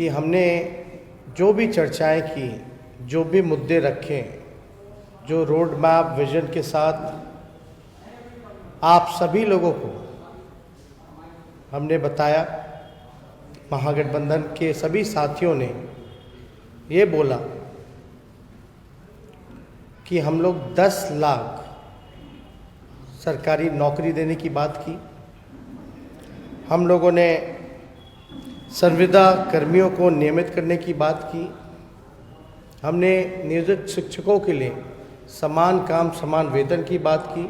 कि हमने जो भी चर्चाएं की, जो भी मुद्दे रखे, जो रोड मैप विजन के साथ आप सभी लोगों को हमने बताया, महागठबंधन के सभी साथियों ने ये बोला कि हम लोग 10 लाख सरकारी नौकरी देने की बात की। हम लोगों ने संविदा कर्मियों को नियमित करने की बात की। हमने नियोजित शिक्षकों के लिए समान काम समान वेतन की बात की।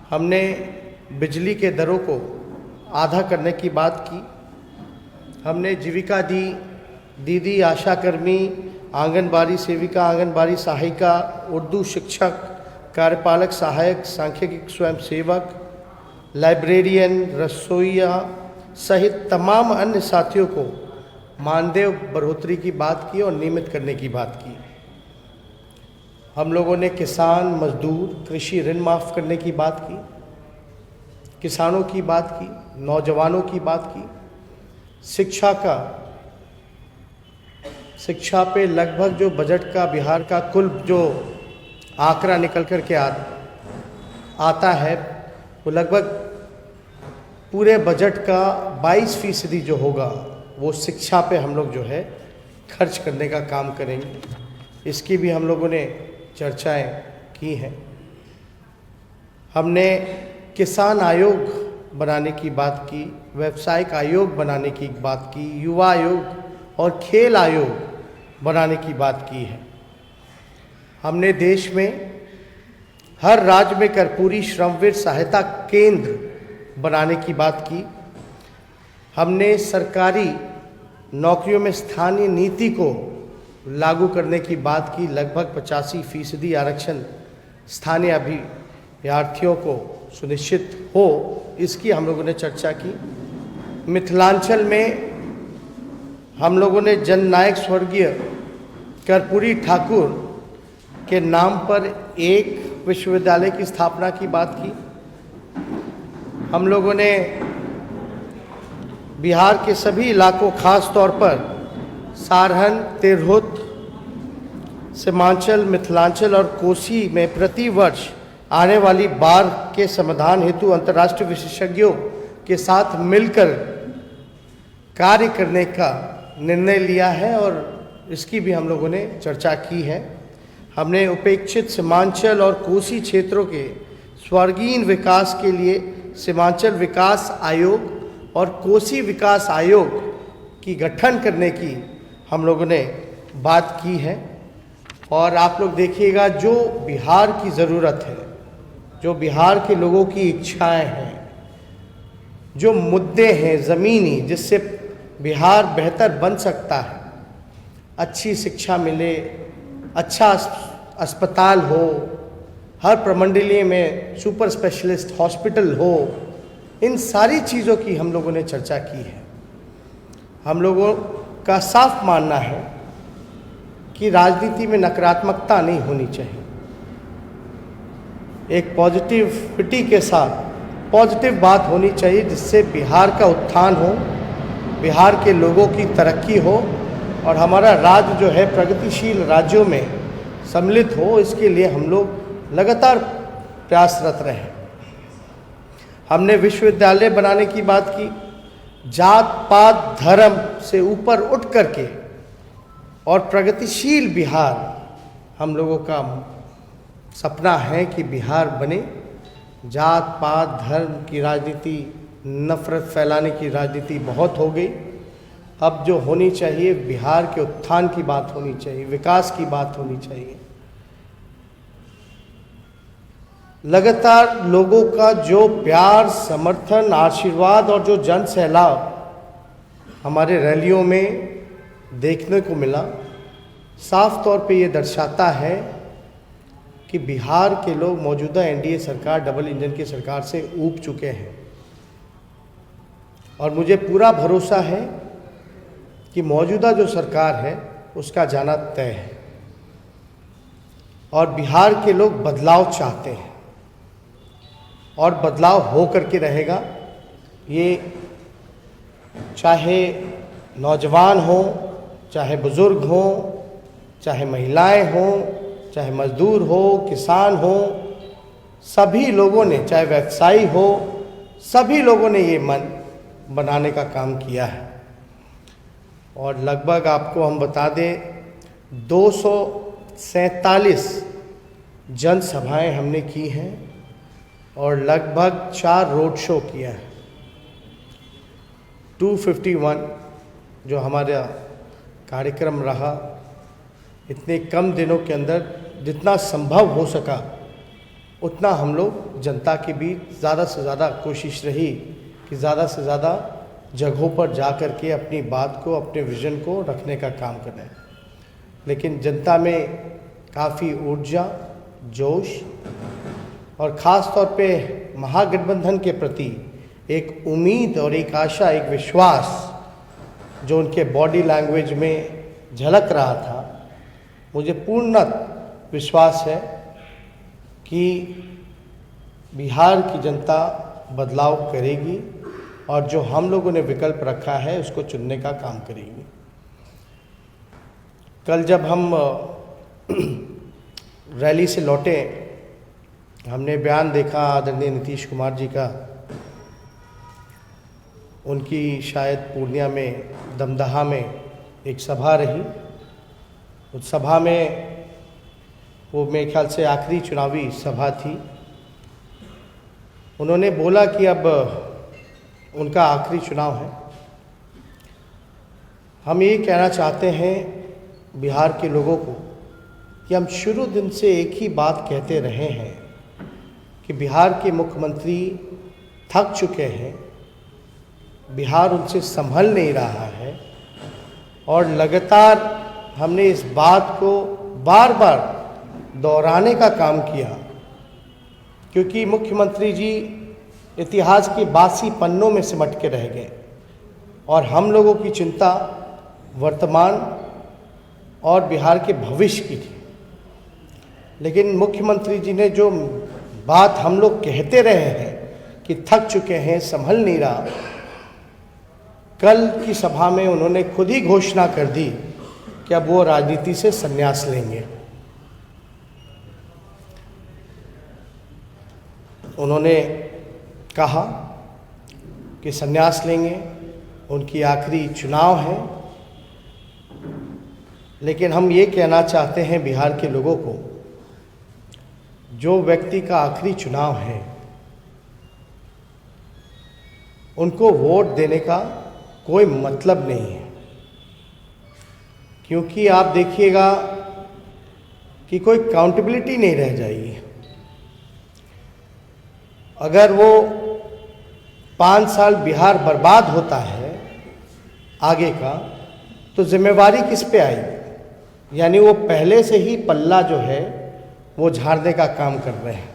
हमने बिजली के दरों को आधा करने की बात की। हमने जीविका दीदी, आशा कर्मी, आंगनबाड़ी सेविका, आंगनबाड़ी सहायिका, उर्दू शिक्षक, कार्यपालक सहायक, सांख्यिकी स्वयंसेवक, लाइब्रेरियन, रसोइया सहित तमाम अन्य साथियों को मानदेय बढ़ोतरी की बात की और नियमित करने की बात की। हम लोगों ने किसान, मजदूर, कृषि ऋण माफ़ करने की बात की, किसानों की बात की, नौजवानों की बात की, शिक्षा पे लगभग जो बजट का बिहार का कुल जो आंकड़ा निकल कर के आता है वो लगभग पूरे बजट का 22% जो होगा वो शिक्षा पे हम लोग जो है खर्च करने का काम करेंगे। इसकी भी हम लोगों ने चर्चाएं की हैं। हमने किसान आयोग बनाने की बात की, व्यावसायिक आयोग बनाने की बात की, युवा आयोग और खेल आयोग बनाने की बात की है। हमने देश में हर राज्य में कर्पूरी श्रमवीर सहायता केंद्र बनाने की बात की। हमने सरकारी नौकरियों में स्थानीय नीति को लागू करने की बात की। लगभग 85% आरक्षण स्थानीय अभ्यर्थियों को सुनिश्चित हो, इसकी हम लोगों ने चर्चा की। मिथिलांचल में हम लोगों ने जननायक स्वर्गीय कर्पूरी ठाकुर के नाम पर एक विश्वविद्यालय की स्थापना की बात की। हम लोगों ने बिहार के सभी इलाकों, खास तौर पर सारहन, तिरहुत, सीमांचल, मिथिलांचल और कोसी में प्रति वर्ष आने वाली बाढ़ के समाधान हेतु अंतर्राष्ट्रीय विशेषज्ञों के साथ मिलकर कार्य करने का निर्णय लिया है और इसकी भी हम लोगों ने चर्चा की है। हमने उपेक्षित सीमांचल और कोसी क्षेत्रों के स्वर्गीय विकास के लिए सीमांचल विकास आयोग और कोसी विकास आयोग की गठन करने की हम लोगों ने बात की है। और आप लोग देखिएगा, जो बिहार की ज़रूरत है, जो बिहार के लोगों की इच्छाएं हैं, जो मुद्दे हैं ज़मीनी, जिससे बिहार बेहतर बन सकता है, अच्छी शिक्षा मिले, अच्छा अस्पताल हो, हर प्रमंडलीय में सुपर स्पेशलिस्ट हॉस्पिटल हो, इन सारी चीज़ों की हम लोगों ने चर्चा की है। हम लोगों का साफ मानना है कि राजनीति में नकारात्मकता नहीं होनी चाहिए। एक पॉजिटिविटी के साथ पॉजिटिव बात होनी चाहिए, जिससे बिहार का उत्थान हो, बिहार के लोगों की तरक्की हो और हमारा राज्य जो है प्रगतिशील राज्यों में सम्मिलित हो। इसके लिए हम लोग लगातार प्रयासरत रहे। हमने विश्वविद्यालय बनाने की बात की। जात पात धर्म से ऊपर उठ करके और प्रगतिशील बिहार हम लोगों का सपना है कि बिहार बने। जात पात धर्म की राजनीति, नफरत फैलाने की राजनीति बहुत हो गई। अब जो होनी चाहिए, बिहार के उत्थान की बात होनी चाहिए, विकास की बात होनी चाहिए। लगातार लोगों का जो प्यार, समर्थन, आशीर्वाद और जो जन सैलाब हमारे रैलियों में देखने को मिला, साफ तौर पे ये दर्शाता है कि बिहार के लोग मौजूदा एनडीए सरकार, डबल इंजन की सरकार से ऊब चुके हैं। और मुझे पूरा भरोसा है कि मौजूदा जो सरकार है उसका जाना तय है और बिहार के लोग बदलाव चाहते हैं और बदलाव हो करके रहेगा। ये चाहे नौजवान हों, चाहे बुज़ुर्ग हों, चाहे महिलाएं हों, चाहे मजदूर हो, किसान हो, सभी लोगों ने, चाहे व्यवसायी हो, सभी लोगों ने ये मन बनाने का काम किया है। और लगभग आपको हम बता दें 247 जनसभाएं हमने की हैं और लगभग 4 रोड शो किया है। 251 जो हमारा कार्यक्रम रहा, इतने कम दिनों के अंदर जितना संभव हो सका उतना हम लोग जनता के बीच ज़्यादा से ज़्यादा कोशिश रही कि ज़्यादा से ज़्यादा जगहों पर जा कर के अपनी बात को, अपने विज़न को रखने का काम करें। लेकिन जनता में काफ़ी ऊर्जा, जोश और ख़ास तौर पे महागठबंधन के प्रति एक उम्मीद और एक आशा, एक विश्वास जो उनके बॉडी लैंग्वेज में झलक रहा था, मुझे पूर्ण विश्वास है कि बिहार की जनता बदलाव करेगी और जो हम लोगों ने विकल्प रखा है उसको चुनने का काम करेगी। कल जब हम रैली से लौटे, हमने बयान देखा आदरणीय नीतीश कुमार जी का। उनकी शायद पूर्णिया में दमदहा में एक सभा रही। उस सभा में वो मेरे ख्याल से आखिरी चुनावी सभा थी। उन्होंने बोला कि अब उनका आखिरी चुनाव है। हम ये कहना चाहते हैं बिहार के लोगों को कि हम शुरू दिन से एक ही बात कहते रहे हैं कि बिहार के मुख्यमंत्री थक चुके हैं, बिहार उनसे संभल नहीं रहा है और लगातार हमने इस बात को बार बार दोहराने का काम किया, क्योंकि मुख्यमंत्री जी इतिहास के बासी पन्नों में सिमट के रह गए और हम लोगों की चिंता वर्तमान और बिहार के भविष्य की थी। लेकिन मुख्यमंत्री जी ने जो बात हम लोग कहते रहे हैं कि थक चुके हैं, संभल नहीं रहा, कल की सभा में उन्होंने खुद ही घोषणा कर दी कि अब वो राजनीति से संन्यास लेंगे। उन्होंने कहा कि संन्यास लेंगे, उनकी आखिरी चुनाव है। लेकिन हम ये कहना चाहते हैं बिहार के लोगों को, जो व्यक्ति का आखिरी चुनाव है उनको वोट देने का कोई मतलब नहीं है, क्योंकि आप देखिएगा कि कोई काउंटेबिलिटी नहीं रह जाएगी। अगर वो 5 साल बिहार बर्बाद होता है आगे का, तो जिम्मेवारी किस पे आएगी? यानी वो पहले से ही पल्ला जो है वो झाड़ने का काम कर रहे हैं।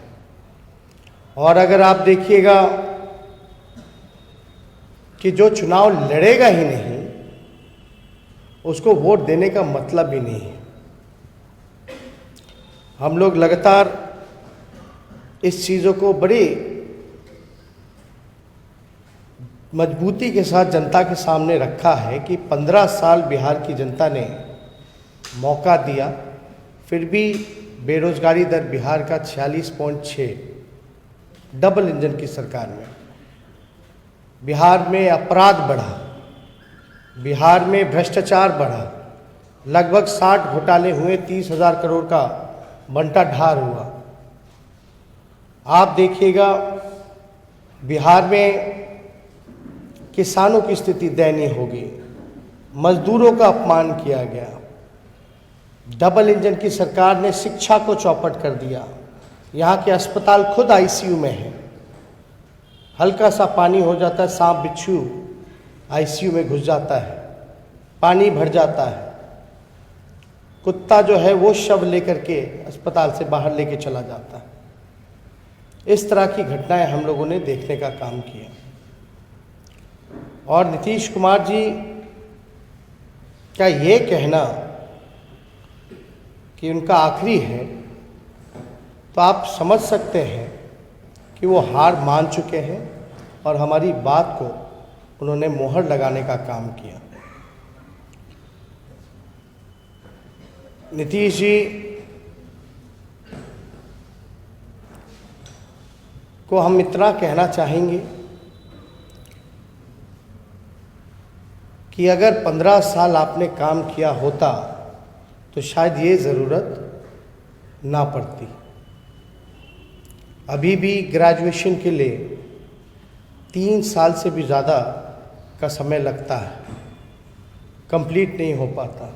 और अगर आप देखिएगा कि जो चुनाव लड़ेगा ही नहीं, उसको वोट देने का मतलब ही नहीं है। हम लोग लगातार इस चीज़ों को बड़ी मजबूती के साथ जनता के सामने रखा है कि 15 साल बिहार की जनता ने मौका दिया, फिर भी बेरोजगारी दर बिहार का 46.6, डबल इंजन की सरकार में। बिहार में अपराध बढ़ा, बिहार में भ्रष्टाचार बढ़ा, लगभग 60 घोटाले हुए, 30,000 करोड़ का बंटा ढार हुआ। आप देखिएगा बिहार में किसानों की स्थिति दयनीय हो गई, मजदूरों का अपमान किया गया। डबल इंजन की सरकार ने शिक्षा को चौपट कर दिया। यहाँ के अस्पताल खुद आईसीयू में है। हल्का सा पानी हो जाता है, सांप बिच्छू आईसीयू में घुस जाता है, पानी भर जाता है, कुत्ता जो है वो शव लेकर के अस्पताल से बाहर लेके चला जाता है। इस तरह की घटनाएं हम लोगों ने देखने का काम किया। और नीतीश कुमार जी का ये कहना कि उनका आखिरी है, तो आप समझ सकते हैं कि वो हार मान चुके हैं और हमारी बात को उन्होंने मोहर लगाने का काम किया। नीतीश जी को हम इतना कहना चाहेंगे कि अगर 15 साल आपने काम किया होता तो शायद ये ज़रूरत ना पड़ती। अभी भी ग्रेजुएशन के लिए 3 साल से भी ज़्यादा का समय लगता है, कंप्लीट नहीं हो पाता।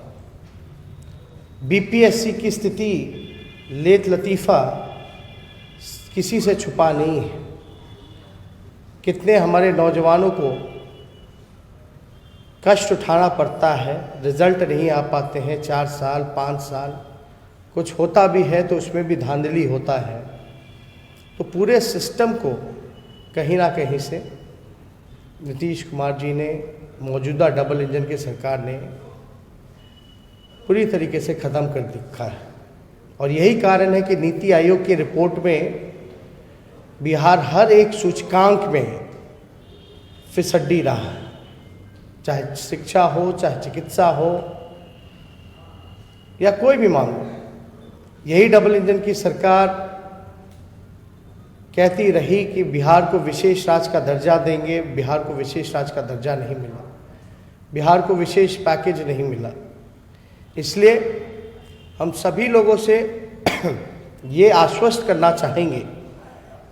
बीपीएससी की स्थिति लेत लतीफ़ा किसी से छुपा नहीं है। कितने हमारे नौजवानों को कष्ट उठाना पड़ता है, रिजल्ट नहीं आ पाते हैं, 4 साल 5 साल, कुछ होता भी है तो उसमें भी धांधली होता है। तो पूरे सिस्टम को कहीं ना कहीं से नीतीश कुमार जी ने, मौजूदा डबल इंजन की सरकार ने पूरी तरीके से ख़त्म कर दिखा है। और यही कारण है कि नीति आयोग की रिपोर्ट में बिहार हर एक सूचकांक में फिसड्डी रहा है, चाहे शिक्षा हो, चाहे चिकित्सा हो या कोई भी मामला। यही डबल इंजन की सरकार कहती रही कि बिहार को विशेष राज्य का दर्जा देंगे, बिहार को विशेष राज्य का दर्जा नहीं मिला, बिहार को विशेष पैकेज नहीं मिला। इसलिए हम सभी लोगों से ये आश्वस्त करना चाहेंगे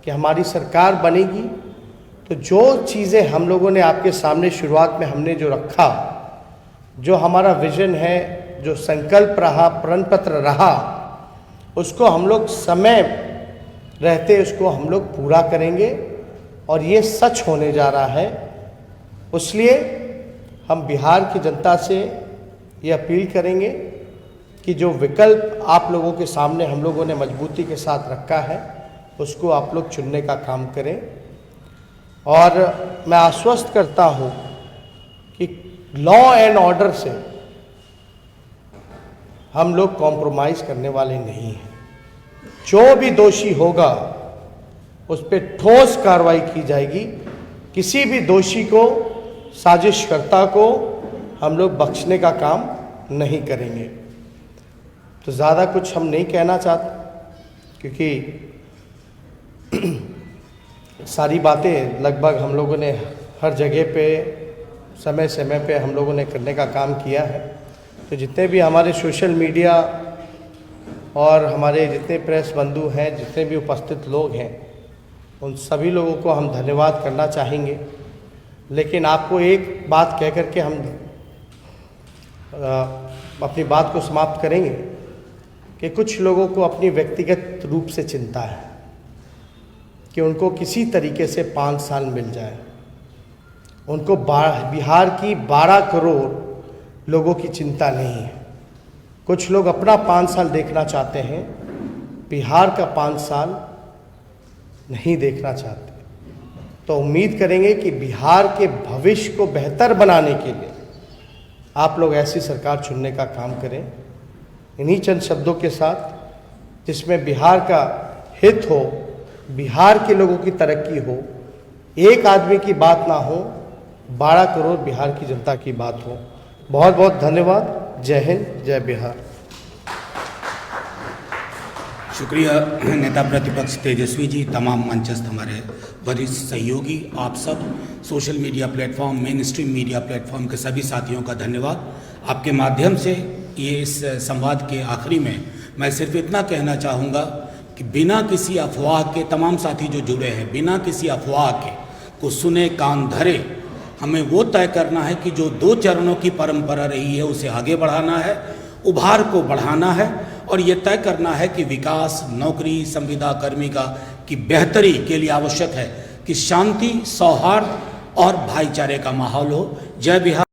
कि हमारी सरकार बनेगी तो जो चीज़ें हम लोगों ने आपके सामने शुरुआत में हमने जो रखा, जो हमारा विजन है, जो संकल्प रहा, प्रण पत्र रहा, उसको हम लोग समय रहते उसको हम लोग पूरा करेंगे। और ये सच होने जा रहा है। इसलिए हम बिहार की जनता से ये अपील करेंगे कि जो विकल्प आप लोगों के सामने हम लोगों ने मजबूती के साथ रखा है उसको आप लोग चुनने का काम करें। और मैं आश्वस्त करता हूँ कि लॉ एंड ऑर्डर से हम लोग कॉम्प्रोमाइज़ करने वाले नहीं हैं। जो भी दोषी होगा उस पर ठोस कार्रवाई की जाएगी। किसी भी दोषी को, साजिशकर्ता को हम लोग बख्शने का काम नहीं करेंगे। तो ज़्यादा कुछ हम नहीं कहना चाहते क्योंकि सारी बातें लगभग हम लोगों ने हर जगह पे समय समय पे हम लोगों ने करने का काम किया है। तो जितने भी हमारे सोशल मीडिया और हमारे जितने प्रेस बंधु हैं, जितने भी उपस्थित लोग हैं, उन सभी लोगों को हम धन्यवाद करना चाहेंगे। लेकिन आपको एक बात कह कर के हम अपनी बात को समाप्त करेंगे कि कुछ लोगों को अपनी व्यक्तिगत रूप से चिंता है कि उनको किसी तरीके से 5 साल मिल जाए। उनको बिहार की 12 करोड़ लोगों की चिंता नहीं है। कुछ लोग अपना 5 साल देखना चाहते हैं, बिहार का 5 साल नहीं देखना चाहते। तो उम्मीद करेंगे कि बिहार के भविष्य को बेहतर बनाने के लिए आप लोग ऐसी सरकार चुनने का काम करें। इन्हीं चंद शब्दों के साथ जिसमें बिहार का हित हो, बिहार के लोगों की तरक्की हो, एक आदमी की बात ना हो, 12 करोड़ बिहार की जनता की बात हो। बहुत बहुत धन्यवाद। जय हिंद, जय बिहार। शुक्रिया नेता प्रतिपक्ष तेजस्वी जी, तमाम मंचस्थ हमारे वरिष्ठ सहयोगी, आप सब social media platform, main stream media platform के सभी साथियों का धन्यवाद। आपके माध्यम से ये इस संवाद के आखिरी में मैं सिर्फ इतना कहना चाहूँगा कि बिना किसी अफवाह के, तमाम साथी जो जुड़े हैं, बिना किसी अफवाह के को सुने, कान धरे। हमें वो तय करना है कि जो 2 चरणों की परंपरा रही है उसे आगे बढ़ाना है, उभार को बढ़ाना है और ये तय करना है कि विकास, नौकरी, संविदा कर्मी की बेहतरी के लिए आवश्यक है कि शांति, सौहार्द और भाईचारे का माहौल हो। जय बिहार।